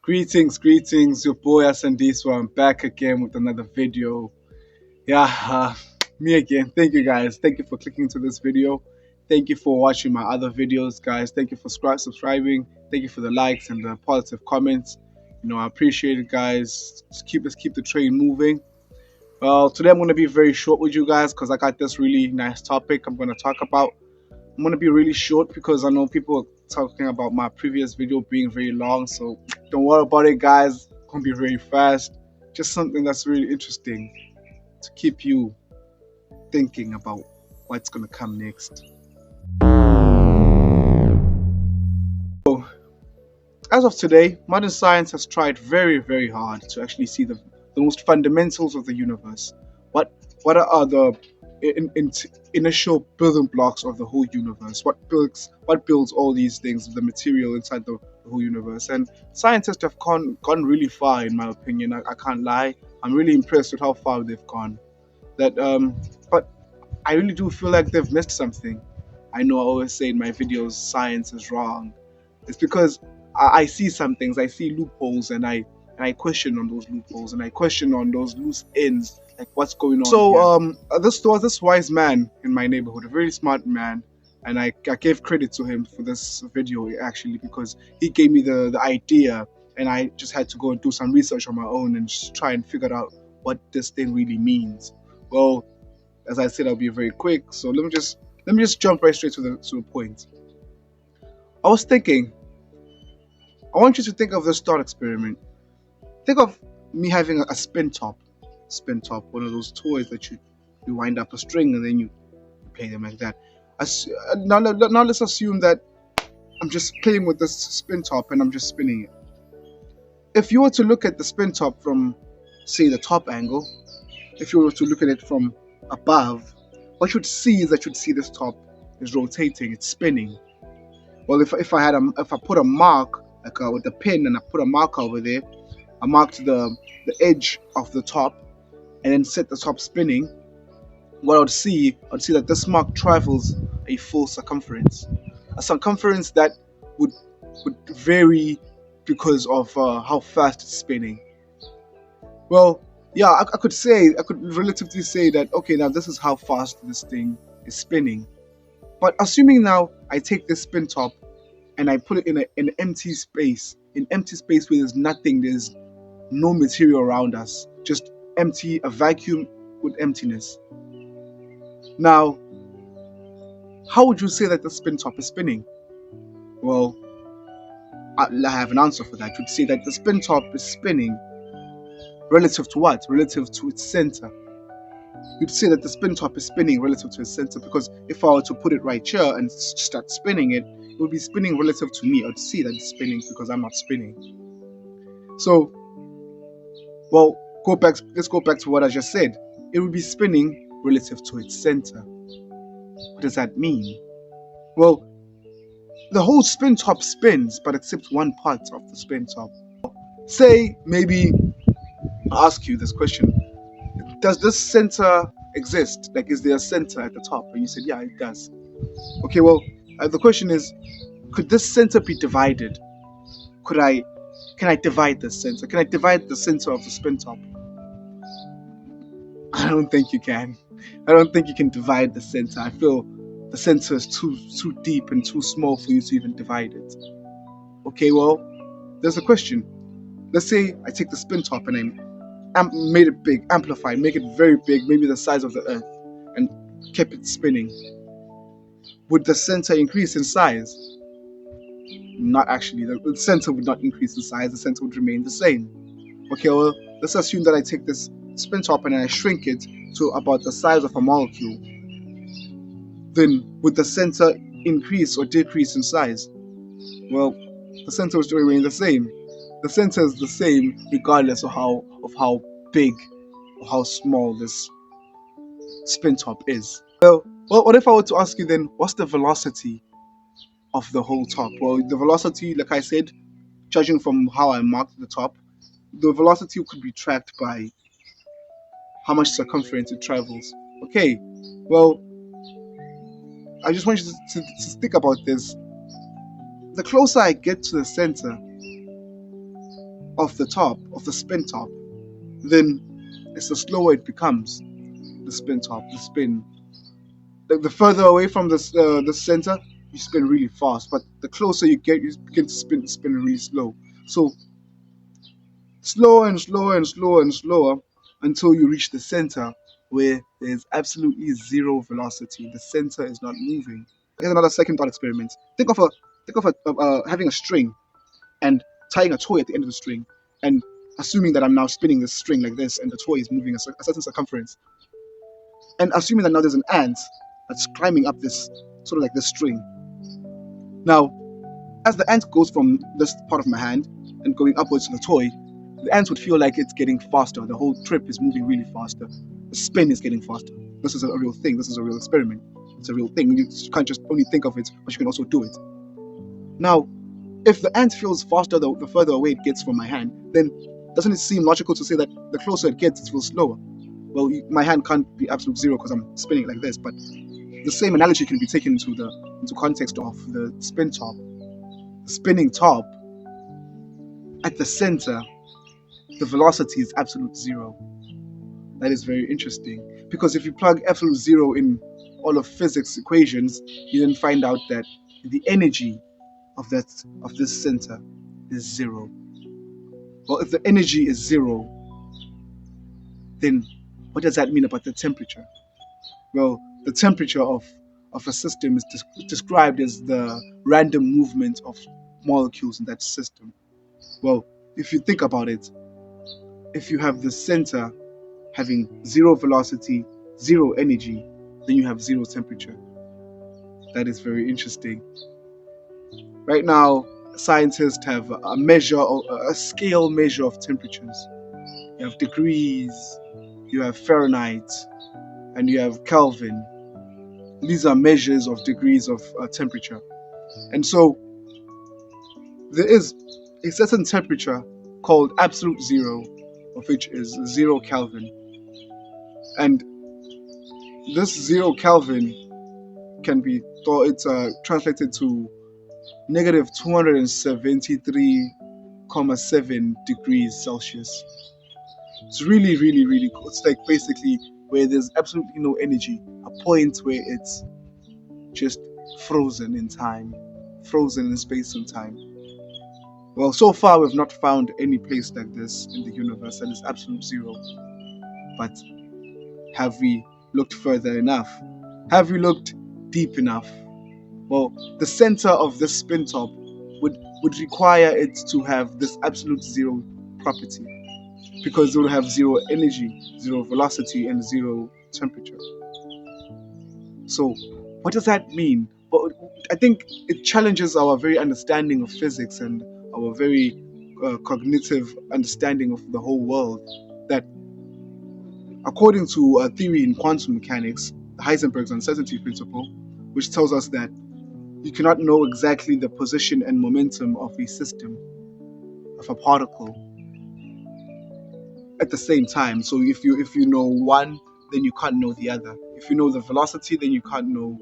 Greetings, your boy Asandiswa. I'm back again with another video. Yeah, me again. Thank you guys. Thank you for clicking to this video. Thank you for watching my other videos, guys. Thank you for subscribing. Thank you for the likes and the positive comments. I appreciate it, guys. Let's keep the train moving. Well, today I'm gonna be very short with you guys because I got this really nice topic I'm gonna talk about. I'm gonna be really short because I know people are talking about my previous video being very long, so don't worry about it, guys. It's gonna be very fast. Just something that's really interesting to keep you thinking about what's gonna come next. So, as of today, modern science has tried very hard to actually see the most fundamentals of the universe. What are the initial building blocks of the whole universe? What builds all these things, the material inside the whole universe? And scientists have gone really far, in my opinion. I can't lie. I'm really impressed with how far they've gone. But I really do feel like they've missed something. I know I always say in my videos, science is wrong. It's because I see some things, I see loopholes, and I question on those loopholes, and I question on those loose ends, like what's going on. So there was this wise man in my neighborhood, a very smart man, and I gave credit to him for this video actually because he gave me the idea, and I just had to go and do some research on my own and just try and figure out what this thing really means. Well, as I said, I'll be very quick, so let me just jump right straight to the point. I was thinking, I want you to think of this thought experiment. Think of me having a spin top, one of those toys that you wind up a string and then you play them like that. Now let's assume that I'm just playing with this spin top and I'm just spinning it. If you were to look at the spin top from, say, the top angle, if you were to look at it from above, what you'd see is that you'd see this top is rotating, it's spinning. Well, if I put a mark with a pin and I put a marker over there, I marked the edge of the top and then set the top spinning, what I'd see that this mark travels a full circumference. A circumference that would vary because of how fast it's spinning. Well, yeah, I could relatively say that, okay, now this is how fast this thing is spinning. But assuming now I take this spin top and I put it in an empty space, where there's nothing, there's no material around us, just empty, a vacuum with emptiness. Now, how would you say that the spin top is spinning? Well, I have an answer for that. You'd say that the spin top is spinning relative to what? Relative to its center. You'd say that the spin top is spinning relative to its center, because if I were to put it right here and start spinning it, it would be spinning relative to me. I'd see that it's spinning because I'm not spinning. So, well, let's go back to what I just said. It would be spinning relative to its center. What does that mean? Well, the whole spin top spins, but except one part of the spin top. Say, maybe I'll ask you this question. Does this center exist? Like, is there a center at the top? And you said, yeah, it does. Okay, well, the question is, could this center be divided? Can I divide this center? Can I divide the center of the spin top? I don't think you can. I don't think you can divide the center. I feel the center is too deep and too small for you to even divide it. Okay, well, there's a question. Let's say I take the spin top and I made it big, amplified, make it very big, maybe the size of the earth, and kept it spinning. Would the center increase in size? Not actually. The center would not increase in size. The center would remain the same. Okay, well, let's assume that I take this spin top and I shrink it to about the size of a molecule. Then would the center increase or decrease in size? Well, the center will still remain the same. The center is the same regardless of how big or how small this spin top is. Well, what if I were to ask you then, what's the velocity of the whole top? Well, the velocity, like I said, judging from how I marked the top, the velocity could be tracked by how much circumference it travels. Okay, well, I just want you to think about this. The closer I get to the center, of the top, of the spin top, then it's the slower it becomes. The spin top, the spin. The further away from the center, you spin really fast, but the closer you get, you begin to spin really slow. So slower and slower and slower and slower until you reach the center where there's absolutely zero velocity. The center is not moving. Here's another second thought experiment. Think of having a string and tying a toy at the end of the string, and assuming that I'm now spinning this string like this, and the toy is moving a certain circumference, and assuming that now there's an ant that's climbing up this sort of like this string. Now, as the ant goes from this part of my hand and going upwards to the toy, the ant would feel like it's getting faster. The whole trip is moving really faster. The spin is getting faster. This is a real thing. This is a real experiment. It's a real thing. You can't just only think of it, but you can also do it. Now, if the ant feels faster the further away it gets from my hand, then doesn't it seem logical to say that the closer it gets, it feels slower? Well, my hand can't be absolute zero because I'm spinning like this, but the same analogy can be taken into context of the spin top. The spinning top, at the center, the velocity is absolute zero. That is very interesting, because if you plug absolute zero in all of physics equations, you then find out that the energy of this center is zero. Well, if the energy is zero, then what does that mean about the temperature? Well, the temperature of a system is described as the random movement of molecules in that system. Well, if you think about it, if you have the center having zero velocity, zero energy, then you have zero temperature. That is very interesting. Right now, scientists have a scale measure of temperatures. You have degrees, you have Fahrenheit, and you have Kelvin. These are measures of degrees of temperature. And so there is a certain temperature called absolute zero, of which is 0 Kelvin. And this 0 Kelvin can be translated to negative 273.7 degrees Celsius. It's really, really, really cool. It's like basically where there's absolutely no energy, a point where it's just frozen in time, frozen in space and time. Well, so far we've not found any place like this in the universe that is absolute zero. But have we looked further enough? Have we looked deep enough? Well, the center of this spin top would require it to have this absolute zero property, because it will have zero energy, zero velocity, and zero temperature. So, what does that mean? But I think it challenges our very understanding of physics and our very cognitive understanding of the whole world. That, according to a theory in quantum mechanics, Heisenberg's uncertainty principle, which tells us that you cannot know exactly the position and momentum of a system, of a particle, at the same time. So if you know one, then you can't know the other. If you know the velocity, then you can't know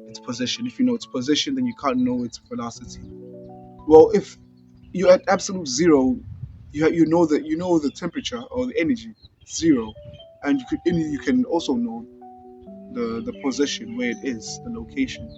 its position. If you know its position, then you can't know its velocity. Well, if you're at absolute zero, you know the temperature or the energy zero, and you can also know the position, where it is, the location.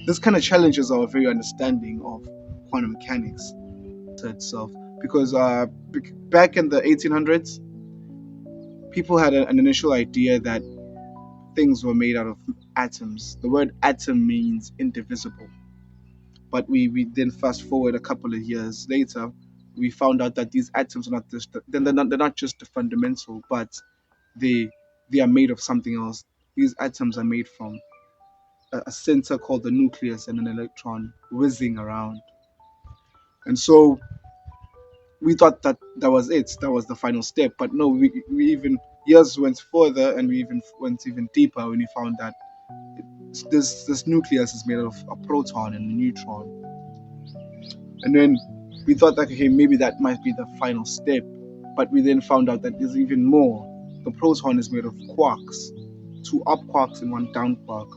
This kind of challenges our very understanding of quantum mechanics itself, because back in the 1800s, people had an initial idea that things were made out of atoms. The word atom means indivisible. But we then fast forward a couple of years later, we found out that these atoms are they're not just the fundamental, but they are made of something else. These atoms are made from a center called the nucleus and an electron whizzing around. And so we thought that was it. That was the final step. But no, we even years went further, and we even went even deeper when we found that this nucleus is made of a proton and a neutron. And then we thought that, okay, maybe that might be the final step. But we then found out that there's even more. The proton is made of quarks, 2 up quarks and 1 down quark.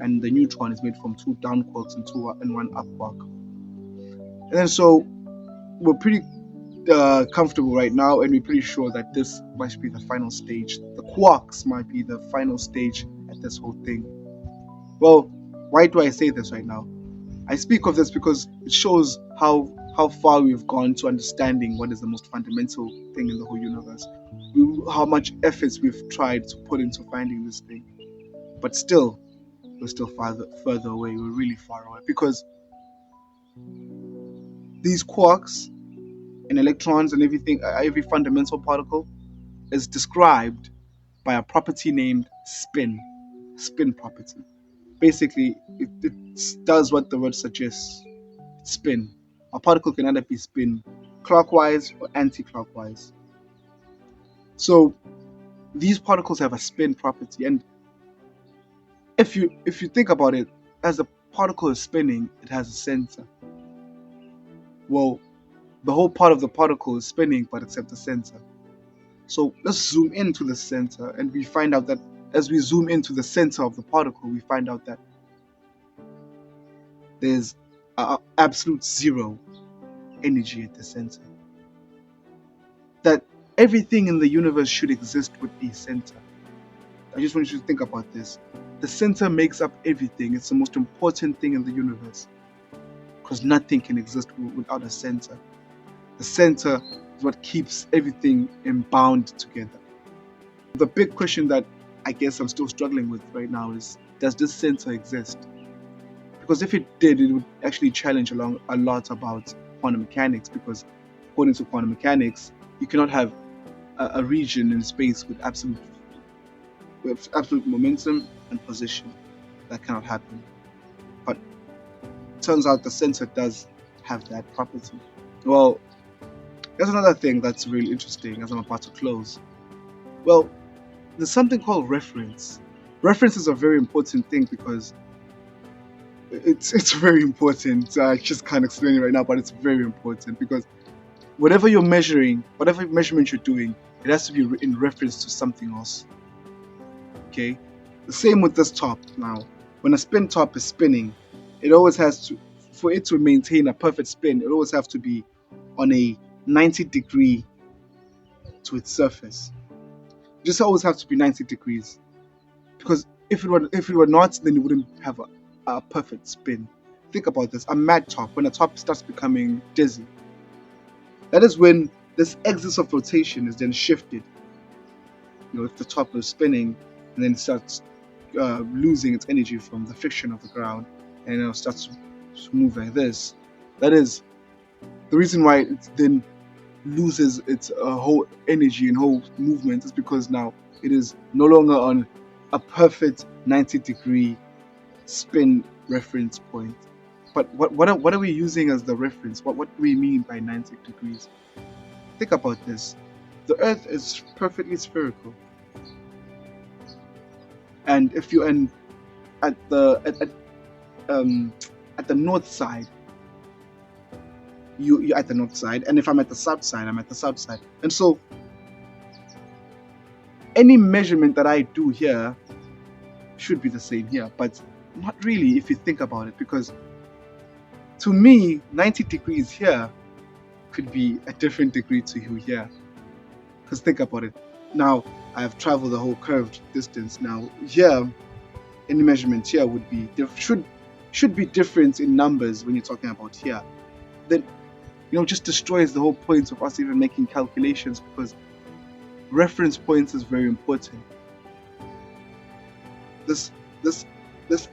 And the neutron is made from 2 down quarks and 1 up quark. And then so we're pretty comfortable right now, and we're pretty sure that this might be the final stage. The quarks might be the final stage at this whole thing. Well, why do I say this right now? I speak of this because it shows how far we've gone to understanding what is the most fundamental thing in the whole universe. How much efforts we've tried to put into finding this thing, but still, we're still further away. We're really far away because these quarks and electrons and everything, every fundamental particle is described by a property named spin property. Basically, it does what the word suggests. Spin. A particle can either be spin clockwise or anti-clockwise. So these particles have a spin property, and if you think about it, as the particle is spinning, it has a center. Well, the whole part of the particle is spinning, but except the center. So let's zoom into the center, and we find out that as we zoom into the center of the particle, we find out that there's absolute zero energy at the center. That everything in the universe should exist with a center. I just want you to think about this. The center makes up everything. It's the most important thing in the universe, because nothing can exist without a center. The center is what keeps everything bound together. The big question that I guess I'm still struggling with right now is, does this center exist? Because if it did, it would actually challenge a lot about quantum mechanics, because according to quantum mechanics, you cannot have a region in space with absolute momentum and position. That cannot happen. But it turns out the center does have that property. Well, there's another thing that's really interesting as I'm about to close. Well, there's something called reference. Reference is a very important thing because it's very important. I just can't explain it right now, but it's very important because whatever you're measuring, whatever measurement you're doing, it has to be in reference to something else. Okay? The same with this top now. When a spin top is spinning, it always has to, for it to maintain a perfect spin, it always has to be on a 90-degree to its surface. It just always has to be 90 degrees. Because if it were not, then it wouldn't have a perfect spin. Think about this. A mad top, when a top starts becoming dizzy, that is when this axis of rotation is then shifted. If the top is spinning and then it starts losing its energy from the friction of the ground, and it starts to move like this, that is the reason why it then loses its whole energy and whole movement, is because now it is no longer on a perfect 90-degree spin reference point. But what are we using as the reference? What do we mean by 90 degrees? Think about this. The Earth is perfectly spherical, and if you're at the north side, you're at the north side, and if I'm at the south side, I'm at the south side. And so any measurement that I do here should be the same here, but not really if you think about it, because to me 90 degrees here could be a different degree to you here. Because think about it. Now I've traveled the whole curved distance. Now here, any measurement here would be should be different in numbers when you're talking about here. Then just destroys the whole point of us even making calculations, because reference points is very important. This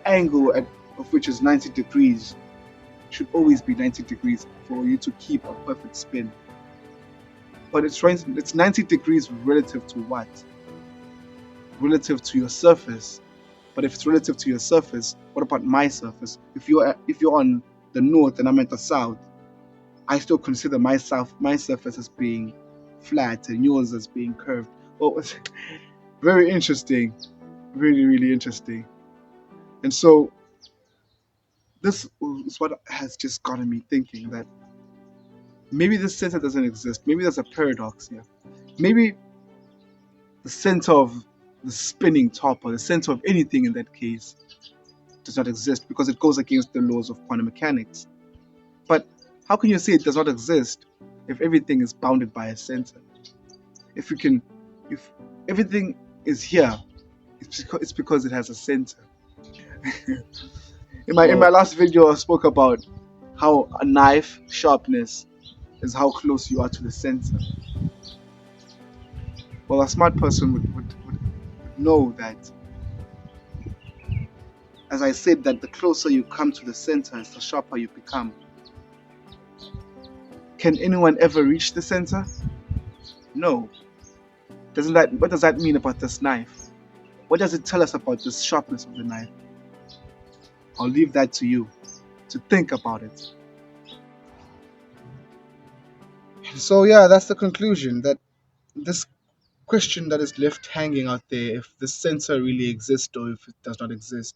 angle of which is 90 degrees should always be 90 degrees for you to keep a perfect spin. But it's 90 degrees relative to what? Relative to your surface. But if it's relative to your surface, what about my surface? If you're on the north and I'm at the south, I still consider my surface as being flat and yours as being curved. Well, it's very interesting. Really, really interesting. And so this is what has just gotten me thinking that maybe the center doesn't exist. Maybe there's a paradox here. Maybe the center of the spinning top, or the center of anything in that case, does not exist because it goes against the laws of quantum mechanics. But how can you say it does not exist if everything is bounded by a center? If we can, if everything is here, it's because it has a center. In my Well, last video, I spoke about how a knife sharpness is how close you are to the center. Well, a smart person would know that, as I said, that the closer you come to the center, the sharper you become. Can anyone ever reach the center? No. Doesn't that? What does that mean about this knife? What does it tell us about the sharpness of the knife? I'll leave that to you to think about it. So yeah, that's the conclusion. That this question that is left hanging out there, if the center really exists or if it does not exist,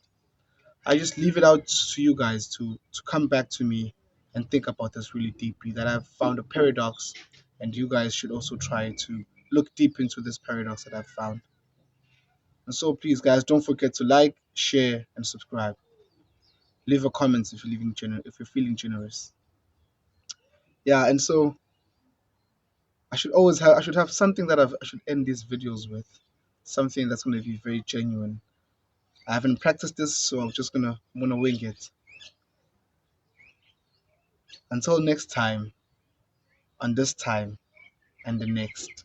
I just leave it out to you guys to come back to me and think about this really deeply. That I've found a paradox, and you guys should also try to look deep into this paradox that I've found. And so please, guys, don't forget to like, share, and subscribe. Leave a comment if you're feeling generous. Yeah, and so I should have something that I should end these videos with, something that's going to be very genuine. I haven't practiced this, so I'm gonna wing it. Until next time, on this time and the next.